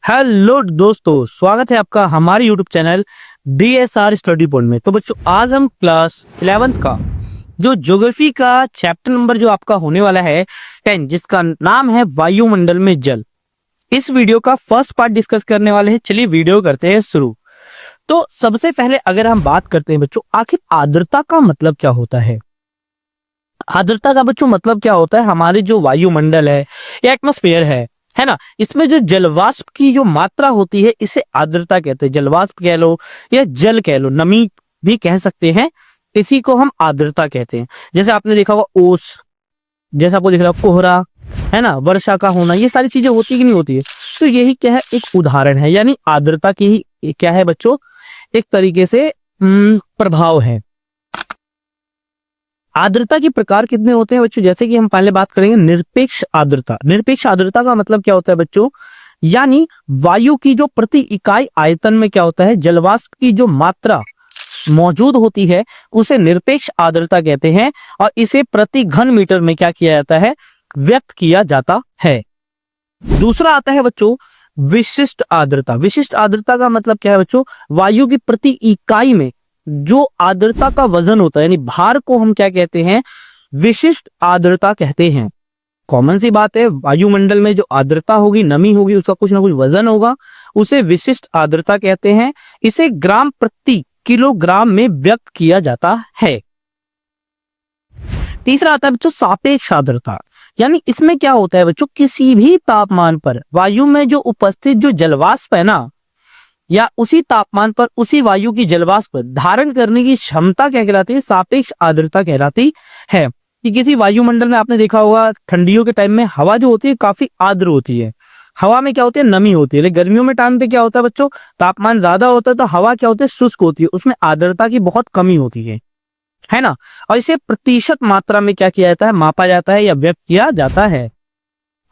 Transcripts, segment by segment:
Hello दोस्तों, स्वागत है आपका हमारे YouTube channel DSR study point में। तो बच्चों, आज हम क्लास 11th का जो ज्योग्राफी का चैप्टर नंबर जो आपका होने वाला है 10, जिसका नाम है वायुमंडल में जल, इस वीडियो का फर्स्ट पार्ट डिस्कस करने वाले हैं। चलिए वीडियो करते हैं शुरू। तो सबसे पहले अगर हम बात करते हैं बच्चों, आखिर आर्द्रता का मतलब क्या होता है। आर्द्रता का बच्चों मतलब क्या होता है, हमारे जो वायुमंडल है या एटमॉस्फेयर है ना, इसमें जो जलवाष्प की जो मात्रा होती है इसे आर्द्रता कहते हैं। जलवाष्प कह लो या जल कह लो, नमी भी कह सकते हैं, इसी को हम आर्द्रता कहते हैं। जैसे आपने देखा होगा ओस, जैसे आपको दिख रहा है कोहरा, है ना, वर्षा का होना, ये सारी चीजें होती कि नहीं होती है। तो यही क्या है, एक उदाहरण है, यानी आर्द्रता की ही क्या है बच्चों, एक तरीके से प्रभाव है। आर्द्रता के प्रकार कितने होते हैं बच्चों, जैसे कि हम पहले बात करेंगे निरपेक्ष आर्द्रता। निरपेक्ष आर्द्रता का मतलब क्या होता है बच्चों, यानी वायु की जो प्रति इकाई आयतन में क्या होता है, जलवाष्प की जो मात्रा मौजूद होती है उसे निरपेक्ष आर्द्रता कहते हैं, और इसे प्रति घन मीटर में क्या किया जाता है, व्यक्त किया जाता है। दूसरा आता है बच्चों विशिष्ट आर्द्रता। विशिष्ट आर्द्रता का मतलब क्या है बच्चों, वायु की प्रति इकाई में जो आर्द्रता का वजन होता है, यानी भार को हम क्या कहते हैं, विशिष्ट आर्द्रता कहते हैं। कॉमन सी बात है, वायुमंडल में जो आर्द्रता होगी, नमी होगी, उसका कुछ ना कुछ वजन होगा, उसे विशिष्ट आर्द्रता कहते हैं। इसे ग्राम प्रति किलोग्राम में व्यक्त किया जाता है। तीसरा आता है बच्चों सापेक्ष आर्द्रता, यानी इसमें क्या होता है बच्चों, किसी भी तापमान पर वायु में जो उपस्थित जो जलवाष्प है ना, या उसी तापमान पर उसी वायु की जलवाष्प धारण करने की क्षमता क्या कहलाती है, सापेक्ष आर्द्रता कहलाती है। कि किसी वायुमंडल में आपने देखा होगा ठंडियों के टाइम में हवा जो होती है काफी आर्द्र होती है, हवा में क्या होती है, नमी होती है। लेकिन गर्मियों में टाइम पे क्या होता है बच्चों, तापमान ज्यादा होता है तो हवा क्या होती है, शुष्क होती है, उसमें आर्द्रता की बहुत कमी होती है ना। और इसे प्रतिशत मात्रा में क्या किया जाता है, मापा जाता है या व्यक्त किया जाता है।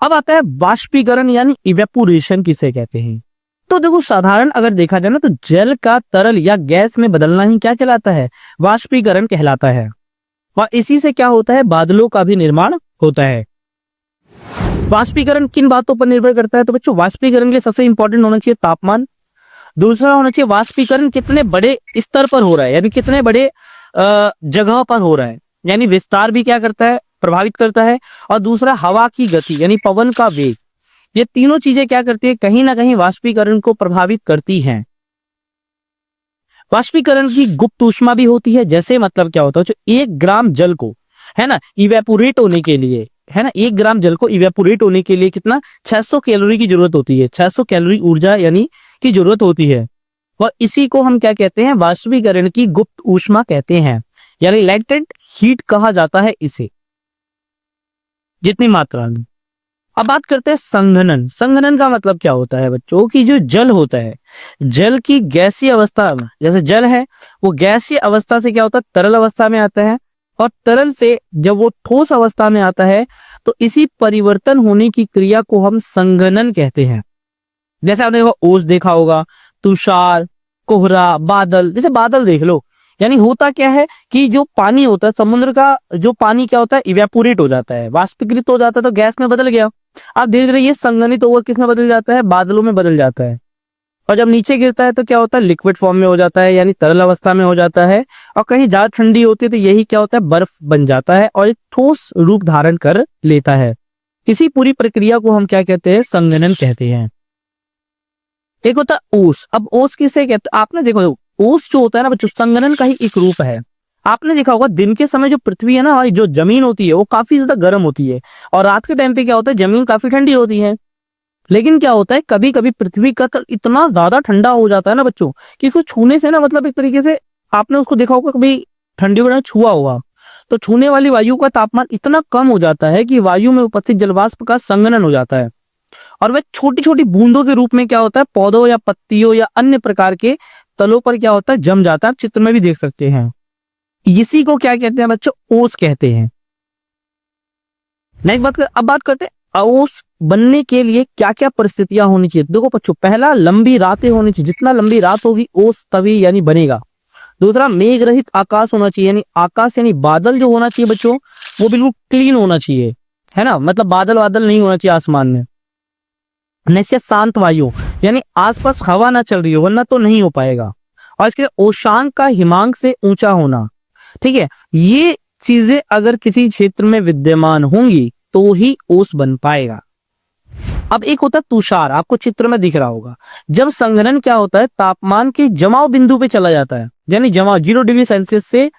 अब आता है वाष्पीकरण, यानी इवेपोरेशन किसे कहते हैं। तो देखो, साधारण अगर देखा जाए ना, तो जल का तरल या गैस में बदलना ही क्या कहलाता है, वाष्पीकरण कहलाता है। और इसी से क्या होता है, बादलों का भी निर्माण होता है। वाष्पीकरण किन बातों पर निर्भर करता है, तो बच्चों वाष्पीकरण के लिए सबसे इंपॉर्टेंट होना चाहिए तापमान। दूसरा होना चाहिए वाष्पीकरण कितने बड़े स्तर पर हो रहा है, यानी कितने बड़े जगह पर हो रहा है, यानी विस्तार भी क्या करता है, प्रभावित करता है। और दूसरा हवा की गति, यानी पवन का वेग। ये तीनों चीजें क्या करती है, कहीं ना कहीं वाष्पीकरण को प्रभावित करती हैं। वाष्पीकरण की गुप्त ऊष्मा भी होती है। जैसे मतलब क्या होता है, जो 1 ग्राम जल को, है ना, इवेपोरेट होने के लिए, है ना, 1 ग्राम जल को इवेपोरेट होने के लिए कितना, 600 कैलोरी की जरूरत होती है। 600 कैलोरी ऊर्जा यानी की जरूरत होती है। और इसी को हम क्या कहते हैं, वाष्पीकरण की गुप्त ऊष्मा कहते हैं, यानी लेटेंट हीट कहा जाता है इसे, जितनी मात्रा में। अब बात करते हैं संघनन। संघनन का मतलब क्या होता है बच्चों, कि जो जल होता है, जल की गैसीय अवस्था में, जैसे जल है वो गैसीय अवस्था से क्या होता है, तरल अवस्था में आता है, और तरल से जब वो ठोस अवस्था में आता है तो इसी परिवर्तन होने की क्रिया को हम संघनन कहते हैं। जैसे आपने ओस देखा होगा, तुषार, कोहरा, बादल। जैसे बादल देख लो, यानी होता क्या है कि जो पानी होता है, समुद्र का जो पानी क्या होता है, इवेपोरेट हो जाता है, वाष्पीकृत हो जाता है, तो गैस में बदल गया। आप देख रहे, ये संघनित होकर किस में बदल जाता है, बादलों में बदल जाता है। और जब नीचे गिरता है तो क्या होता है, लिक्विड फॉर्म में हो जाता है, यानी तरल अवस्था में हो जाता है। और कहीं ज्यादा ठंडी होती है तो यही क्या होता है, बर्फ बन जाता है और एक ठोस रूप धारण कर लेता है। इसी पूरी प्रक्रिया को हम क्या कहते हैं, संघनन कहते हैं। एक होता है ओस। अब ओस किसे कहते हैं, आपने देखो ओस जो होता है ना बच्चों, संघनन का ही एक रूप है। आपने देखा होगा दिन के समय जो पृथ्वी है ना, हमारी जो जमीन होती है वो काफी ज्यादा गर्म होती है, और रात के टाइम पे क्या होता है, जमीन काफी ठंडी होती है। लेकिन क्या होता है, कभी कभी पृथ्वी का तल इतना ज्यादा ठंडा हो जाता है ना बच्चों, कि उसको छूने से ना, मतलब एक तरीके से आपने उसको देखा होगा, कभी ठंडी में छुआ होगा, तो छूने वाली वायु का तापमान इतना कम हो जाता है कि वायु में उपस्थित जलवाष्प का संघनन हो जाता है, और वह छोटी छोटी बूंदों के रूप में क्या होता है, पौधों या पत्तियों या अन्य प्रकार के तलों पर क्या होता है, जम जाता है। आप चित्र में भी देख सकते हैं। इसी को क्या कहते हैं बच्चों, ओस कहते हैं। नेक्स्ट बात कर, अब बात करते हैं ओस बनने के लिए क्या क्या परिस्थितियां होनी चाहिए। देखो बच्चों, पहला लंबी रातें होनी चाहिए, जितना लंबी रात होगी ओस तभी यानी बनेगा। दूसरा मेघ रहित आकाश होना चाहिए, यानी आकाश यानी बादल जो होना चाहिए बच्चों, वो बिल्कुल क्लीन होना चाहिए, है ना, मतलब बादल बादल नहीं होना चाहिए आसमान में। निश्चित शांत वायु, यानी आसपास हवा ना चल रही हो, वरना तो नहीं हो पाएगा। और इसके ओशांक का हिमांक से ऊंचा होना, ठीक है, ये चीजें अगर किसी क्षेत्र में विद्यमान होंगी तो ही ओस बन पाएगा। अब एक होता है तुषार, आपको चित्र में दिख रहा होगा। जब संघनन क्या होता है, तापमान के जमाव बिंदु पे चला जाता है, यानी जमाव 0 डिग्री सेल्सियस से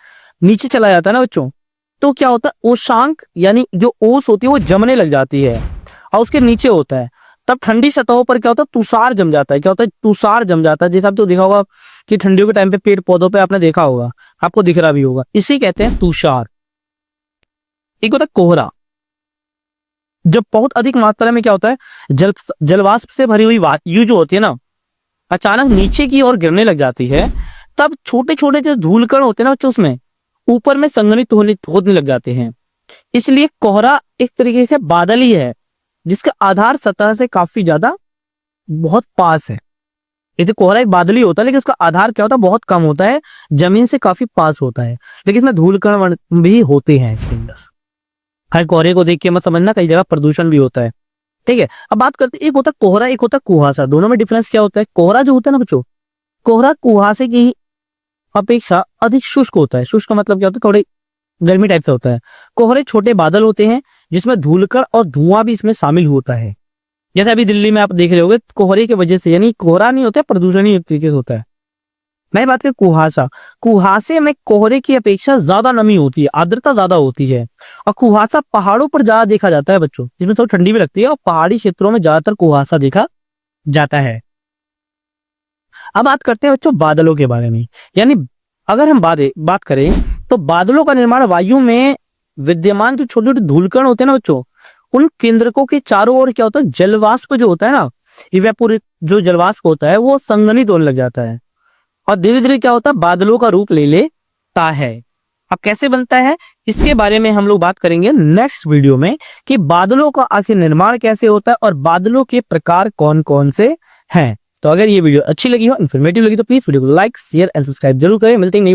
नीचे चला जाता है ना बच्चों, तो क्या होता है, ओशांक यानी जो ओस होती है वो जमने लग जाती है और उसके नीचे होता है। तब ठंडी सतहों पर क्या होता है, तुषार जम जाता है। क्या होता है, तुषार जम जाता है। जैसे आप तो देखा होगा कि ठंडियों के टाइम पे पेड़ पौधों पे आपने देखा होगा, आपको दिख रहा भी होगा, इसी कहते हैं तुषार। एक होता है कोहरा। जब बहुत अधिक मात्रा में क्या होता है, जलवाष्प से भरी हुई वायु जो होती है ना, अचानक नीचे की ओर गिरने लग जाती है, तब छोटे छोटे जो धूलकण होते हैं ना बच्चों, उसमें ऊपर में संघनित होने लग जाते हैं। इसलिए कोहरा एक तरीके से बादल ही है जिसका आधार सतह से काफी ज्यादा बहुत पास है। जैसे कोहरा एक बादल ही होता है, लेकिन उसका आधार क्या होता है, बहुत कम होता है, जमीन से काफी पास होता है, लेकिन इसमें धूलकण भी होते हैं। हर कोहरे को देख के मत समझना, कई जगह प्रदूषण भी होता है, ठीक है। अब बात करते हैं, एक होता है कोहरा, एक होता है कुहासा। दोनों में डिफरेंस क्या होता है? कोहरा जो होता है ना बच्चों, कोहरा कुहासे की अपेक्षा अधिक शुष्क होता है। शुष्क का मतलब क्या होता है, थोड़े गर्मी टाइप से होता है। कोहरे छोटे बादल होते हैं जिसमें धूलकण और धुआं भी इसमें शामिल होता है। जैसे अभी दिल्ली में आप देख रहे होगे, कोहरे की वजह से, यानी कोहरा नहीं होता है, प्रदूषण ही एक तरीके से होता है। मैं बात करूं कुहासा, कुहासे में कोहरे की अपेक्षा ज्यादा नमी होती है, आर्द्रता ज्यादा होती है। और कुहासा पहाड़ों पर ज्यादा देखा जाता है बच्चों, जिसमें थोड़ी ठंडी भी लगती है, और पहाड़ी क्षेत्रों में ज्यादातर कुहासा देखा जाता है। अब बात करते हैं बच्चों बादलों के बारे में। यानी अगर हम बात करें तो बादलों का निर्माण वायु में विद्यमान जो छोटे छोटे धूलकण होते हैं ना बच्चों, उन केंद्रकों के चारों ओर क्या होता है, जलवाष्प जो होता है ना, इवेपोरेट जो जलवाष्प होता है वो संघनित होने लग जाता है, और धीरे धीरे क्या होता है, बादलों का रूप ले लेता है। अब कैसे बनता है, इसके बारे में हम लोग बात करेंगे नेक्स्ट वीडियो में, कि बादलों का आखिर निर्माण कैसे होता है और बादलों के प्रकार कौन कौन से हैं। तो अगर ये वीडियो अच्छी लगी हो, इन्फॉर्मेटिव लगी, तो प्लीज वीडियो को लाइक, शेयर एंड सब्सक्राइब जरूर करें। मिलते हैं नई